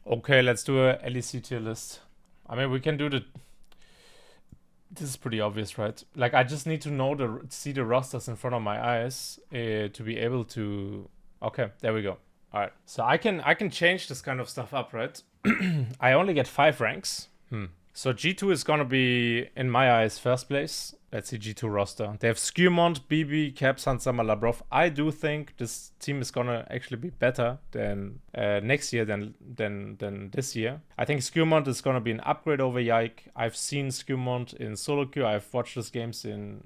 Okay, let's do a LEC tier list. I mean, we can do the... This is pretty obvious, right? Like, I just need to know see the rosters in front of my eyes to be able to... Okay, there we go. All right. So I can change this kind of stuff up, right? I only get 5 ranks. So G2 is gonna be, in my eyes, first place. Let's see G2 roster. They have Skewmont, BB, Caps, Hansama, Labrov. I do think this team is gonna actually be better than next year than this year. I think Skewmont is gonna be an upgrade over Yike. I've seen Skewmont in solo queue. I've watched his games in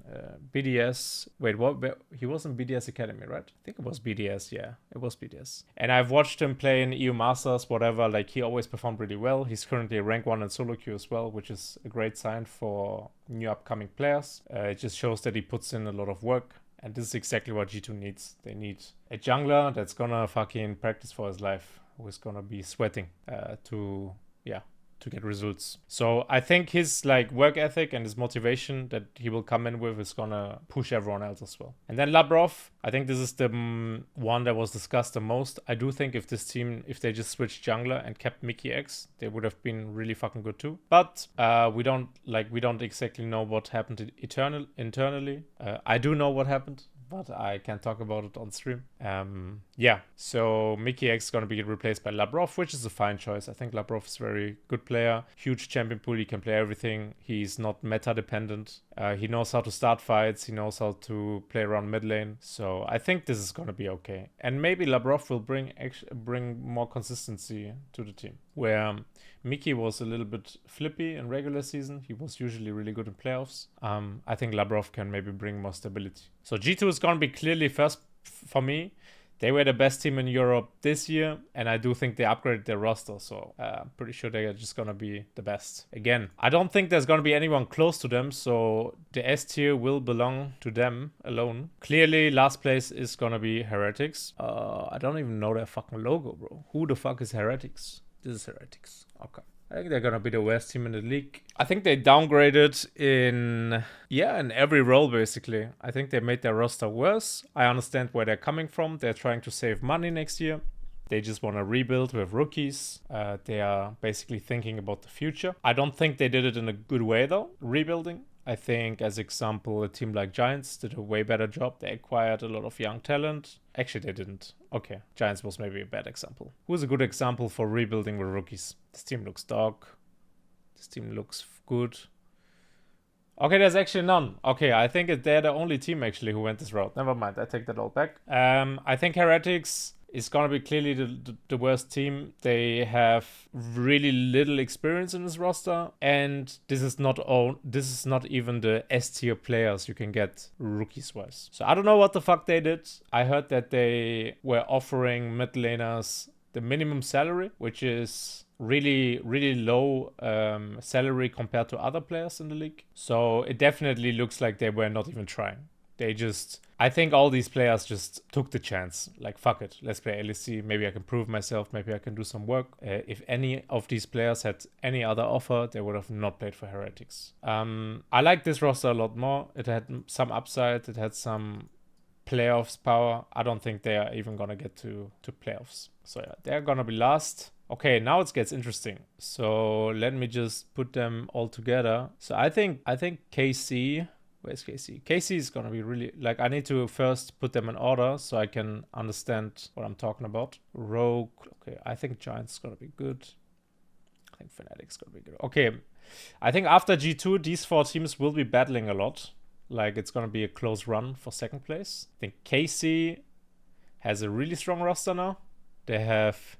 BDS. Wait, what? He was in BDS Academy, right? I think it was BDS. Yeah, it was BDS. And I've watched him play in EU Masters, whatever. Like, he always performed really well. He's currently rank 1 in solo queue as well, which is a great sign for new upcoming players. It just shows that he puts in a lot of work, and this is exactly what G2 needs. They need a jungler that's gonna fucking practice for his life, who is gonna be sweating to get results. So I think his like work ethic and his motivation that he will come in with is gonna push everyone else as well. And then Labrov, I think this is the one that was discussed the most. I do think if this team, if they just switched jungler and kept Mikyx, they would have been really fucking good too. But we don't exactly know what happened internally. I do know what happened, but I can't talk about it on stream. Yeah, so Mikyx is going to be replaced by Labrov, which is a fine choice. I think Labrov is a very good player. Huge champion pool. He can play everything. He's not meta dependent. He knows how to start fights. He knows how to play around mid lane. So I think this is going to be okay. And maybe Labrov will bring more consistency to the team. Where Mickey was a little bit flippy in regular season. He was usually really good in playoffs. I think Labrov can maybe bring more stability. So G2 is going to be clearly first for me. They were the best team in Europe this year, and I do think they upgraded their roster, so I'm pretty sure they're just going to be the best. Again, I don't think there's going to be anyone close to them, so the S tier will belong to them alone. Clearly, last place is going to be Heretics. I don't even know their fucking logo, bro. Who the fuck is Heretics? This is Heretics. Okay. I think they're going to be the worst team in the league. I think they downgraded in every role, basically. I think they made their roster worse. I understand where they're coming from. They're trying to save money next year. They just want to rebuild with rookies. They are basically thinking about the future. I don't think they did it in a good way, though, rebuilding. I think, as example, a team like Giants did a way better job. They acquired a lot of young talent. Actually, they didn't. Okay, Giants was maybe a bad example. Who's a good example for rebuilding with rookies? This team looks dog. This team looks good. Okay, there's actually none. Okay, I think they're the only team actually who went this route. Never mind, I take that all back. I think Heretics is going to be clearly the worst team. They have really little experience in this roster, and this is not even the S tier players you can get rookies wise. So I don't know what the fuck they did. I heard that they were offering mid laners the minimum salary, which is really, really low salary compared to other players in the league. So it definitely looks like they were not even trying. I think all these players just took the chance. Like, fuck it, let's play LEC. Maybe I can prove myself. Maybe I can do some work. If any of these players had any other offer, they would have not played for Heretics. I like this roster a lot more. It had some upside. It had some playoffs power. I don't think they are even going to get to playoffs. So yeah, they're going to be last. Okay, now it gets interesting. So let me just put them all together. So I think KC... Where's KC? KC is going to be really... Like, I need to first put them in order so I can understand what I'm talking about. Rogue. Okay, I think Giants is going to be good. I think Fnatic is going to be good. Okay, I think after G2, these 4 teams will be battling a lot. Like, it's going to be a close run for second place. I think KC has a really strong roster now. They have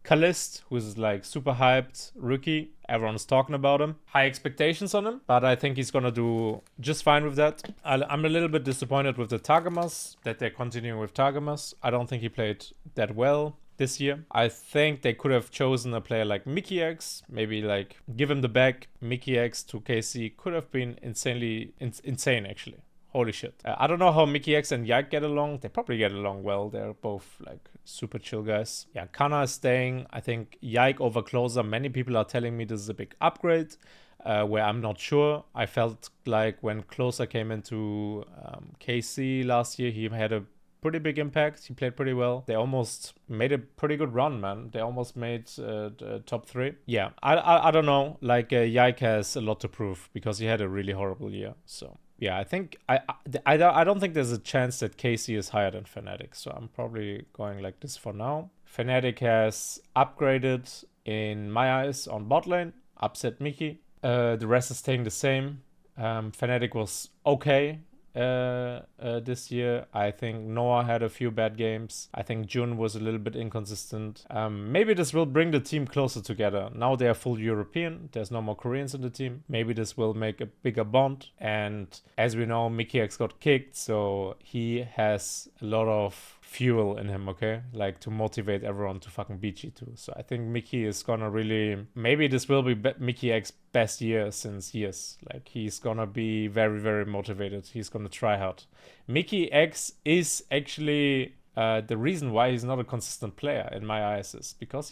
Tierlist, who's like super hyped rookie. Everyone's talking about him. High expectations on him, but I think he's gonna do just fine with that. I'm a little bit disappointed with the Targamas, that they're continuing with Targamas. I don't think he played that well this year. I think they could have chosen a player like Mikyx, maybe like give him the back. Mikyx to KC could have been insane actually. Holy shit. I don't know how Mikyx and Yike get along. They probably get along well. They're both like super chill guys. Yeah, Kana is staying. I think Yike over Closer. Many people are telling me this is a big upgrade, where I'm not sure. I felt like when Closer came into KC last year, he had a pretty big impact. He played pretty well. They almost made a pretty good run, man. They almost made top 3. Yeah, I don't know. Like, Yike has a lot to prove because he had a really horrible year. So yeah, I think I don't think there's a chance that KC is higher than Fnatic. So I'm probably going like this for now. Fnatic has upgraded in my eyes on bot lane, upset Mikyx. The rest is staying the same. Fnatic was okay this year. I think Noah had a few bad games. I think Jun was a little bit inconsistent. Maybe this will bring the team closer together. Now they are full European. There's no more Koreans in the team. Maybe this will make a bigger bond. And as we know, Mikyx got kicked, so he has a lot of fuel in him, okay? Like, to motivate everyone to fucking beat G2. So I think Mikyx is gonna really... Maybe this will be Mikyx's best year since years. Like, he's gonna be very, very motivated. He's gonna try hard. Mikyx is actually the reason why he's not a consistent player in my eyes, is because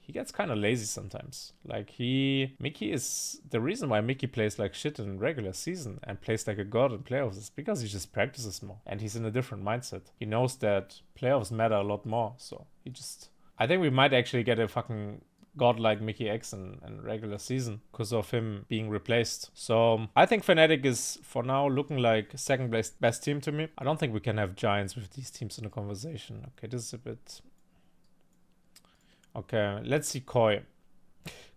he gets kind of lazy sometimes. Like, Mikyx is the reason why Mikyx plays like shit in regular season and plays like a god in playoffs is because he just practices more and he's in a different mindset. He knows that playoffs matter a lot more. So I think we might actually get a fucking god like Mikyx in regular season because of him being replaced. So I think Fnatic is for now looking like second place best team to me. I don't think we can have Giants with these teams in a conversation. Okay, this is a bit... Okay, let's see Koi.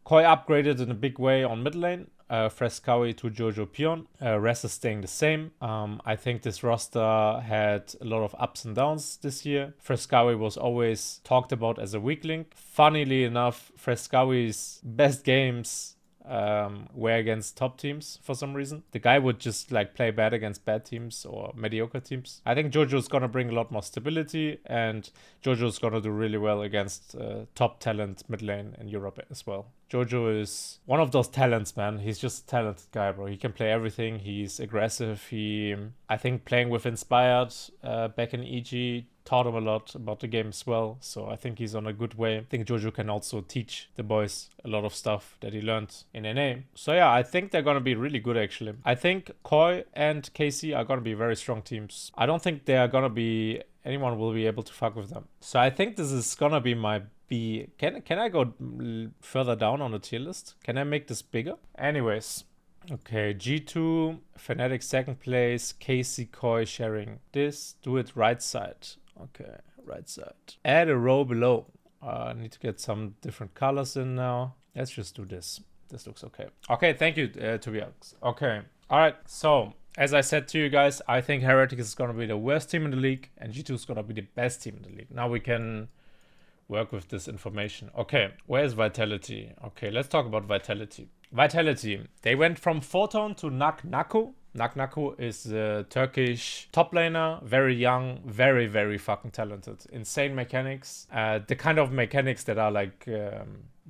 Koi upgraded in a big way on mid lane. Frescowi to Jojo Pion. Rest is staying the same. I think this roster had a lot of ups and downs this year. Frescowi was always talked about as a weak link. Funnily enough, Frescowi's best games were against top teams for some reason. The guy would just like play bad against bad teams or mediocre teams. I think Jojo's gonna bring a lot more stability, and Jojo's gonna do really well against top talent mid lane in Europe as well. Jojo is one of those talents, man. He's just a talented guy, bro. He can play everything. He's aggressive. I think playing with Inspired back in EG taught him a lot about the game as well. So I think he's on a good way. I think Jojo can also teach the boys a lot of stuff that he learned in NA. So yeah, I think they're going to be really good, actually. I think Koi and KC are going to be very strong teams. I don't think they are going to be... anyone will be able to fuck with them. So I think this is going to be my B. Can I go further down on the tier list? Can I make this bigger? Anyways. Okay, G2, Fnatic second place, KC Koi sharing this. Do it right side. Okay, right side. Add a row below. I need to get some different colors in now. Let's just do this. This looks okay. Okay, thank you, Tobias. Okay, all right. So, as I said to you guys, I think Heretics is going to be the worst team in the league and G2 is going to be the best team in the league. Now we can work with this information. Okay, where's Vitality? Okay, let's talk about Vitality. Vitality, they went from Photon to Naknaku. Naknaku is a Turkish top laner, very young, very, very fucking talented. Insane mechanics. The kind of mechanics that are like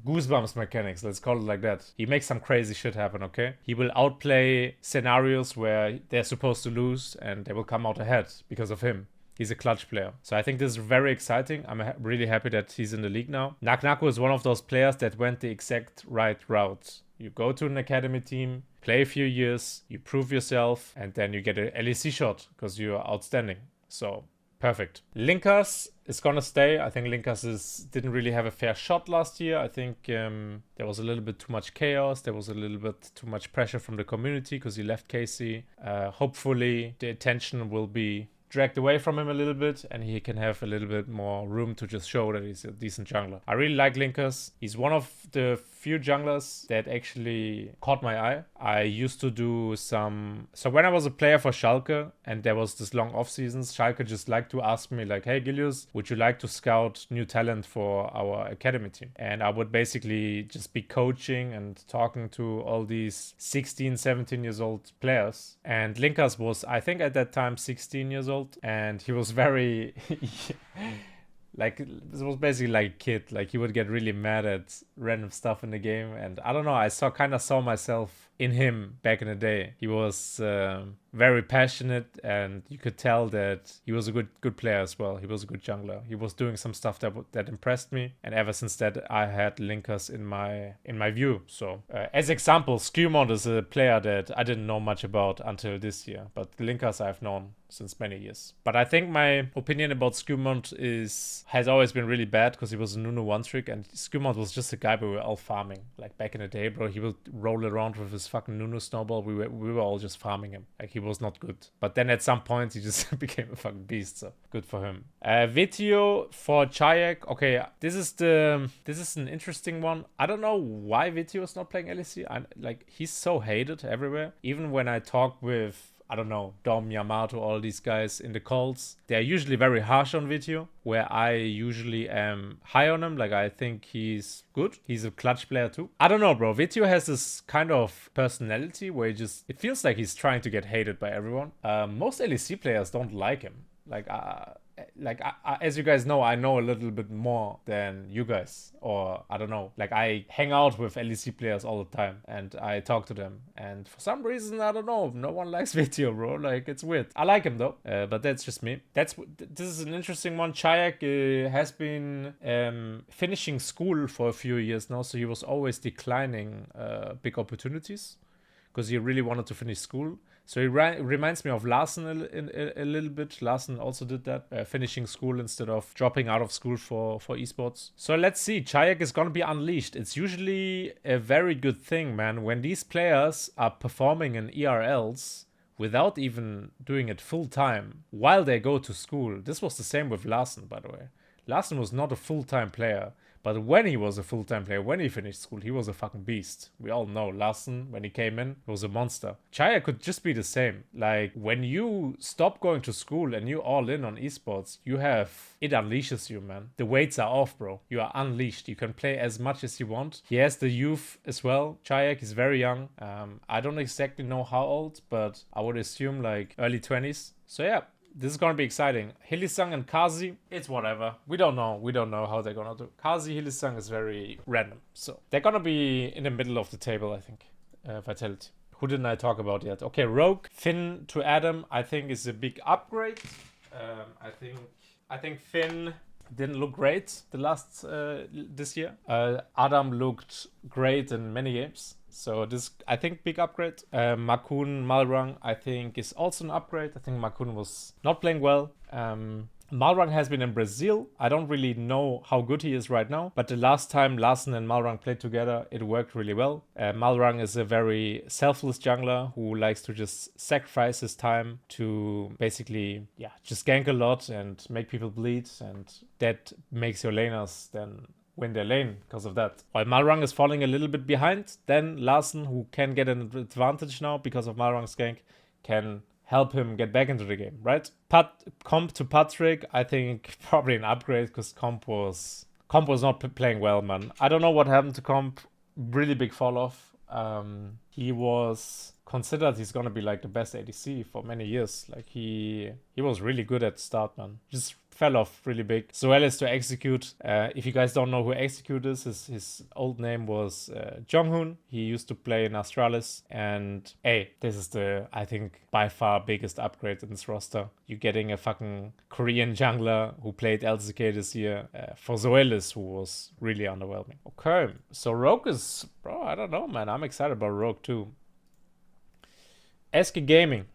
goosebumps mechanics, let's call it like that. He makes some crazy shit happen, okay? He will outplay scenarios where they're supposed to lose and they will come out ahead because of him. He's a clutch player. So I think this is very exciting. I'm really happy that he's in the league now. Naknaku is one of those players that went the exact right route. You go to an academy team, play a few years, you prove yourself, and then you get an LEC shot because you're outstanding. So, perfect. Linkers is gonna stay. I think Linkers didn't really have a fair shot last year. I think there was a little bit too much chaos. There was a little bit too much pressure from the community because he left KC. Hopefully, the attention will be dragged away from him a little bit and he can have a little bit more room to just show that he's a decent jungler. I really like Linkers. He's one of the few junglers that actually caught my eye. I used to do some... So when I was a player for Schalke and there was this long off seasons, Schalke just liked to ask me like, hey Gilius, would you like to scout new talent for our academy team? And I would basically just be coaching and talking to all these 16, 17 years old players. And Linkers was, I think at that time, 16 years old. And he was very... Like, this was basically like a kid. Like, he would get really mad at random stuff in the game. And I don't know, I kind of saw myself in him back in the day. He was very passionate, and you could tell that he was a good player as well. He was a good jungler. He was doing some stuff that impressed me, and ever since that I had Linkers in my view. So as example, Skewmont is a player that I didn't know much about until this year, but Linkers I've known since many years. But I think my opinion about Skewmont has always been really bad because he was a Nunu one trick, and Skewmont was just a guy we were all farming. Like back in the day, bro, he would roll around with his fucking Nunu snowball. We were all just farming him. Like he was not good. But then at some point he just became a fucking beast. So good for him. Vitio for GiantX. Okay, this is an interesting one. I don't know why Vitio is not playing LEC. Like he's so hated everywhere. Even when I talk with, I don't know, Dom, Yamato, all these guys in the calls, they're usually very harsh on Vitio, where I usually am high on him. Like, I think he's good. He's a clutch player too. I don't know, bro. Vitio has this kind of personality where it feels like he's trying to get hated by everyone. Most LEC players don't like him. Like, as you guys know, I know a little bit more than you guys, or I don't know. Like, I hang out with LEC players all the time, and I talk to them. And for some reason, I don't know, no one likes Vitio, bro. Like, it's weird. I like him though, but that's just me. This is an interesting one. GiantX has been finishing school for a few years now, so he was always declining big opportunities because he really wanted to finish school. So he reminds me of Larsen a little bit. Larsen also did that, finishing school instead of dropping out of school for esports. So let's see. GiantX is going to be unleashed. It's usually a very good thing, man, when these players are performing in ERLs without even doing it full time while they go to school. This was the same with Larsen, by the way. Larsen was not a full-time player. But when he was a full-time player, when he finished school, he was a fucking beast. We all know Larsen, when he came in, was a monster. GiantX could just be the same. Like, when you stop going to school and you all in on esports, it unleashes you, man. The weights are off, bro. You are unleashed. You can play as much as you want. He has the youth as well. GiantX is very young. I don't exactly know how old, but I would assume like early 20s. So yeah. This is going to be exciting. Hylissang and KC, it's whatever. We don't know. We don't know how they're going to do. KC, Hylissang is very random. So they're going to be in the middle of the table, I think. Vitality. Who didn't I talk about yet? Okay, Rogue. Finn to Adam, I think is a big upgrade. I think Finn didn't look great this year. Adam looked great in many games. So this, I think, big upgrade. Makun Malrang, I think, is also an upgrade. I think Makun was not playing well. Malrang has been in Brazil. I don't really know how good he is right now. But the last time Larsen and Malrang played together, it worked really well. Malrang is a very selfless jungler who likes to just sacrifice his time to basically, just gank a lot and make people bleed. And that makes your laners then win their lane because of that. While Malrang is falling a little bit behind, then Larsen, who can get an advantage now because of Malrang's gank, can help him get back into the game, right? Comp to Patrick, I think probably an upgrade because Comp was not playing well, man. I don't know what happened to Comp. Really big fall off. He was considered he's gonna be like the best ADC for many years. Like he was really good at the start, man. Just fell off really big. Zoelis to Execute. If you guys don't know who Execute is, his old name was Jonghoon. He used to play in Astralis. And hey, this is I think, by far biggest upgrade in this roster. You're getting a fucking Korean jungler who played LCK this year for Zoelis, who was really underwhelming. Okay, so Rogue is, bro, I don't know, man. I'm excited about Rogue too. SK Gaming.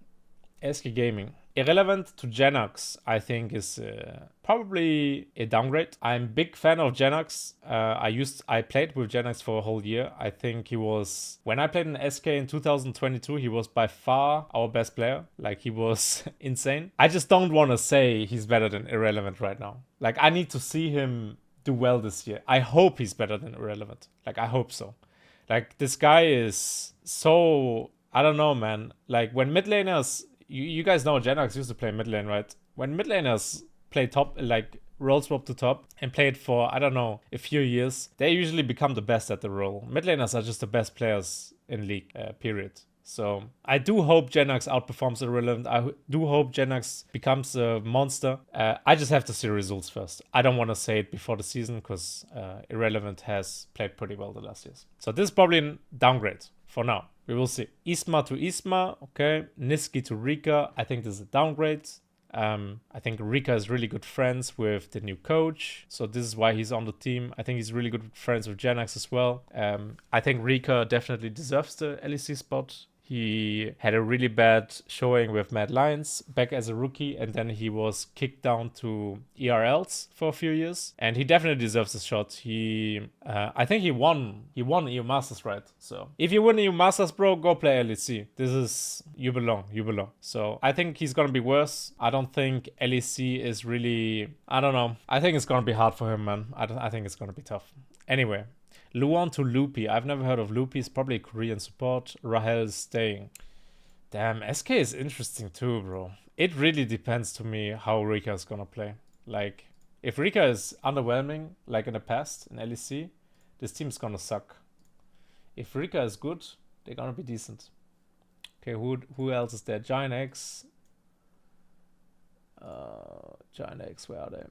Irrelevant to GiantX, I think, is probably a downgrade. I'm a big fan of GiantX. I played with GiantX for a whole year. I think he was, when I played in SK in 2022, he was by far our best player. Like, he was insane. I just don't want to say he's better than Irrelevant right now. Like, I need to see him do well this year. I hope he's better than Irrelevant. Like, I hope so. Like, this guy is so, I don't know, man. Like, when mid laners, you guys know GiantX used to play mid lane, right? When mid laners play top, like role swap to top and play it for, I don't know, a few years, they usually become the best at the role. Mid laners are just the best players in league, period. So I do hope GiantX outperforms Irrelevant. I do hope GiantX becomes a monster. I just have to see results first. I don't want to say it before the season because Irrelevant has played pretty well the last years. So this is probably a downgrade for now. We will see. Isma to Isma, okay. Niski to Rika. I think this is a downgrade. I think Rika is really good friends with the new coach, so this is why he's on the team. I think he's really good friends with GiantX as well. I think Rika definitely deserves the LEC spot. He had a really bad showing with Mad Lions back as a rookie, and then he was kicked down to ERLs for a few years, and he definitely deserves a shot. I think he won EU Masters, right? So if you win EU Masters, bro, go play LEC. This is, you belong. So I think he's gonna be worse. I don't think LEC is really, I don't know. I think it's gonna be hard for him, man. I think it's gonna be tough. Anyway. Luan to Loopy. I've never heard of Loopy. It's probably a Korean support. Rahel is staying. Damn, SK is interesting too, bro. It really depends to me how Rika is gonna play. Like, if Rika is underwhelming, like in the past, in LEC, this team's gonna suck. If Rika is good, they're gonna be decent. Okay, who else is there? GiantX. GiantX, where are they?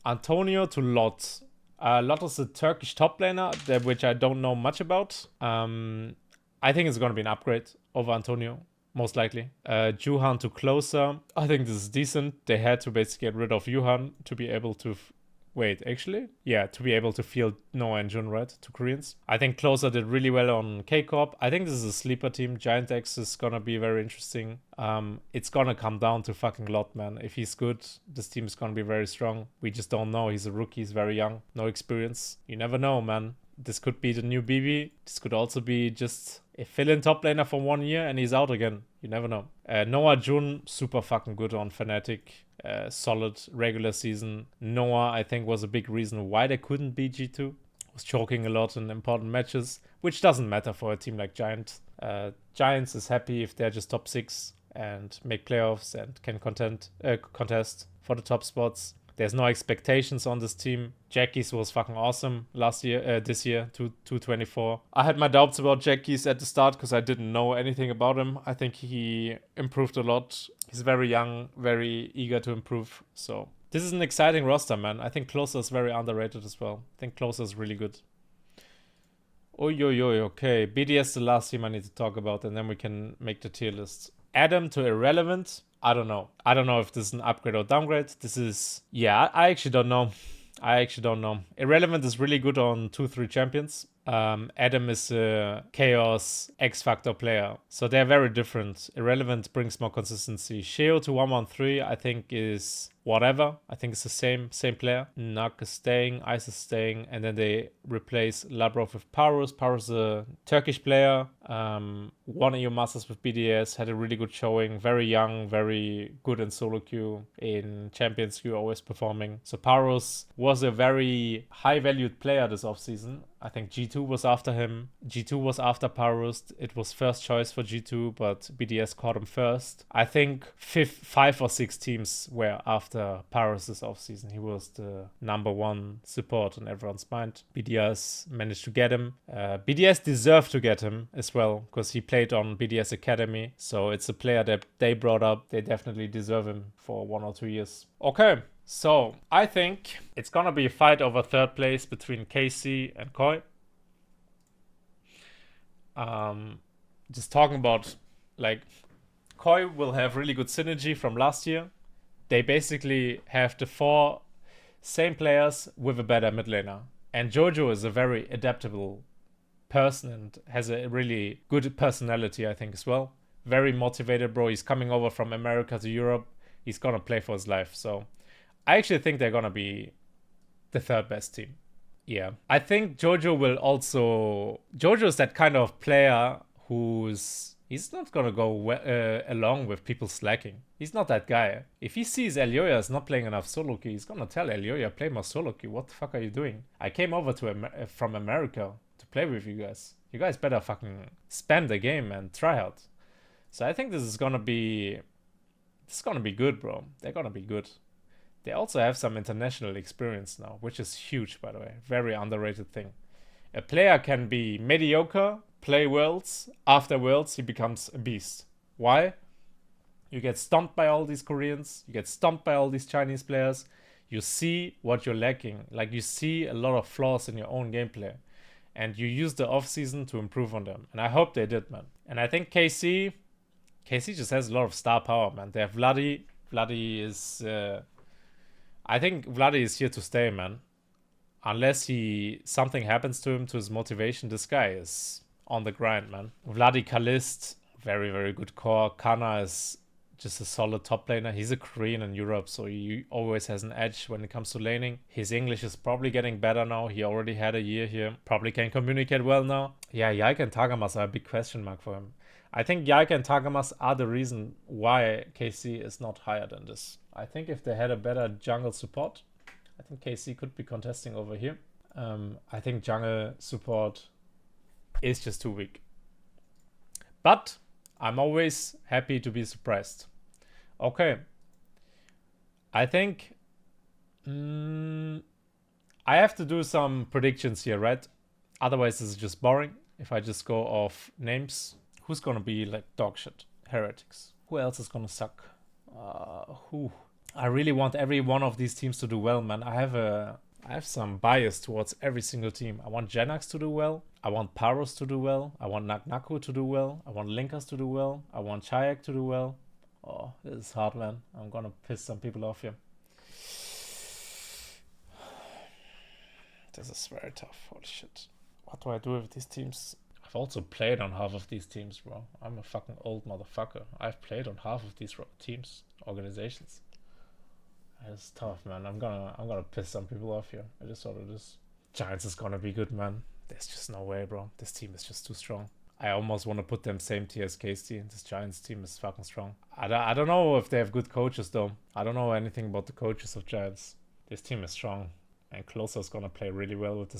Antonio to Lot. Lot is a Turkish top laner, which I don't know much about. I think it's going to be an upgrade over Antonio, most likely. Juhan to Closer. I think this is decent. They had to basically get rid of Juhan to be able to... Wait, actually? Yeah, to be able to field Noah and Jun, right? Two Koreans. I think Closer did really well on K-Corp. I think this is a sleeper team. GiantX is gonna be very interesting. It's gonna come down to fucking Lot, man. If he's good, this team is gonna be very strong. We just don't know. He's a rookie. He's very young. No experience. You never know, man. This could be the new BB. This could also be just a fill-in top laner for 1 year and he's out again. You never know. Noah Jun, super fucking good on Fnatic. Solid regular season. Noah, I think, was a big reason why they couldn't beat G2. Was choking a lot in important matches, which doesn't matter for a team like Giant. Giants is happy if they're just top 6 and make playoffs and can contest for the top spots. There's no expectations on this team. Jackie's was fucking awesome this year, 224. I had my doubts about Jackie's at the start because I didn't know anything about him. I think he improved a lot. He's very young, very eager to improve. So this is an exciting roster, man. I think Closer is very underrated as well. I think Closer is really good. Okay. BDS the last team I need to talk about, and then we can make the tier list. Adam to Irrelevant. I don't know. I don't know if this is an upgrade or downgrade. This is... Yeah, I actually don't know. Irrelevant is really good on 2-3 champions. Adam is a Chaos X-Factor player. So they're very different. Irrelevant brings more consistency. Sheo to 113 I think is whatever. I think it's the same player. Nak is staying, Ice is staying, and then they replace Labrov with Parus. Parus is a Turkish player. Won EU Masters with BDS, had a really good showing. Very young, very good in solo queue. In Champions queue, always performing. So Parus was a very high-valued player this offseason. I think G2 was after him. G2 was after Parus. It was first choice for G2, but BDS caught him first. I think 5 or 6 teams were after Parus this offseason. He was the #1 support on everyone's mind. BDS managed to get him. BDS deserved to get him as well because he played on BDS Academy. So it's a player that they brought up. They definitely deserve him for 1 or 2 years. Okay. So, I think it's gonna be a fight over 3rd place between KC and Koi. Just talking about, like, Koi will have really good synergy from last year. They basically have the 4 same players with a better mid laner. And Jojo is a very adaptable person and has a really good personality, I think, as well. Very motivated, bro. He's coming over from America to Europe. He's gonna play for his life, so... I actually think they're gonna be the 3rd best team. Yeah. I think Jojo will also... Jojo is that kind of player who's... He's not gonna go along with people slacking. He's not that guy. If he sees Elioya is not playing enough solo queue, he's gonna tell Elioya, play more solo queue. What the fuck are you doing? I came over to from America to play with you guys. You guys better fucking spam the game and try out. So I think this is gonna be... This is gonna be good, bro. They're gonna be good. They also have some international experience now, which is huge, by the way. Very underrated thing. A player can be mediocre, play Worlds. After Worlds, he becomes a beast. Why? You get stomped by all these Koreans. You get stomped by all these Chinese players. You see what you're lacking. Like, you see a lot of flaws in your own gameplay. and you use the off season to improve on them. And I hope they did, man. And I think KC just has a lot of star power, man. They have Vladdy. Vladdy is, I think Vladdy is here to stay, man. Unless something happens to him, to his motivation, this guy is on the grind, man. Vladdy, Kalist, very, very good core. Kana is just a solid top laner. He's a Korean in Europe, so he always has an edge when it comes to laning. His English is probably getting better now. He already had a year here. Probably can communicate well now. Yeah, Yike and Tagamas are a big question mark for him. I think Yike and Tagamas are the reason why KC is not higher than this. I think if they had a better jungle support, I think KC could be contesting over here. I think jungle support is just too weak. But I'm always happy to be surprised. Okay. I think I have to do some predictions here, right? Otherwise, this is just boring. If I just go off names, who's gonna be like dog shit? Heretics. Who else is gonna suck? Who? I really want every one of these teams to do well, man. I have some bias towards every single team. I want GiantX to do well. I want Paros to do well. I want Naknaku to do well. I want Linkers to do well. I want Chayak to do well. Oh, this is hard, man. I'm gonna piss some people off here. This is very tough. Holy shit. What do I do with these teams? I've also played on half of these teams, bro. I'm a fucking old motherfucker. I've played on half of these teams, organizations. It's tough, man. I'm gonna piss some people off here. I just thought it is. Giants is gonna be good, man. There's just no way, bro. This team is just too strong. I almost want to put them same tier as KC. This Giants team is fucking strong. I don't know if they have good coaches, though. I don't know anything about the coaches of Giants. This team is strong. And Closer's gonna play really well with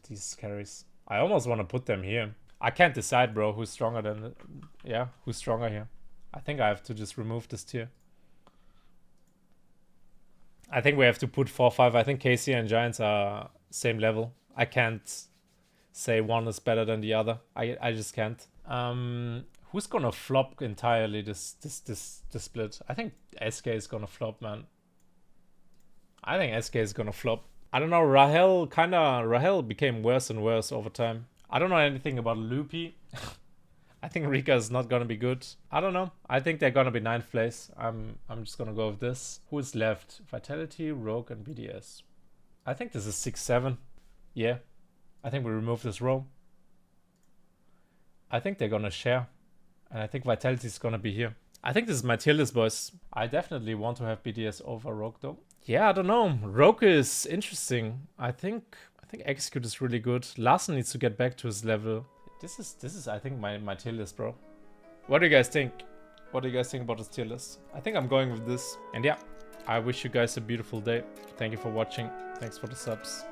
these carries. I almost want to put them here. I can't decide, bro, who's stronger than... Yeah, who's stronger here. I think I have to just remove this tier. I think we have to put 4-5. I think KC and Giants are same level. I can't say one is better than the other. I just can't. Who's gonna flop entirely this split? I think SK is gonna flop, man. I think SK is gonna flop. I don't know, Rahel became worse and worse over time. I don't know anything about Loopy. I think Rika is not gonna be good. I don't know. I think they're gonna be 9th place. I'm just gonna go with this. Who is left? Vitality, Rogue, and BDS. I think this is 6-7. Yeah. I think we remove this row. I think they're gonna share. And I think Vitality is gonna be here. I think this is my tier list, boys. I definitely want to have BDS over Rogue, though. Yeah, I don't know. Rogue is interesting. I think Execute is really good. Larson needs to get back to his level. This is I think my tier list, bro. What do you guys think? What do you guys think about this tier list? I think I'm going with this. And yeah, I wish you guys a beautiful day. Thank you for watching. Thanks for the subs.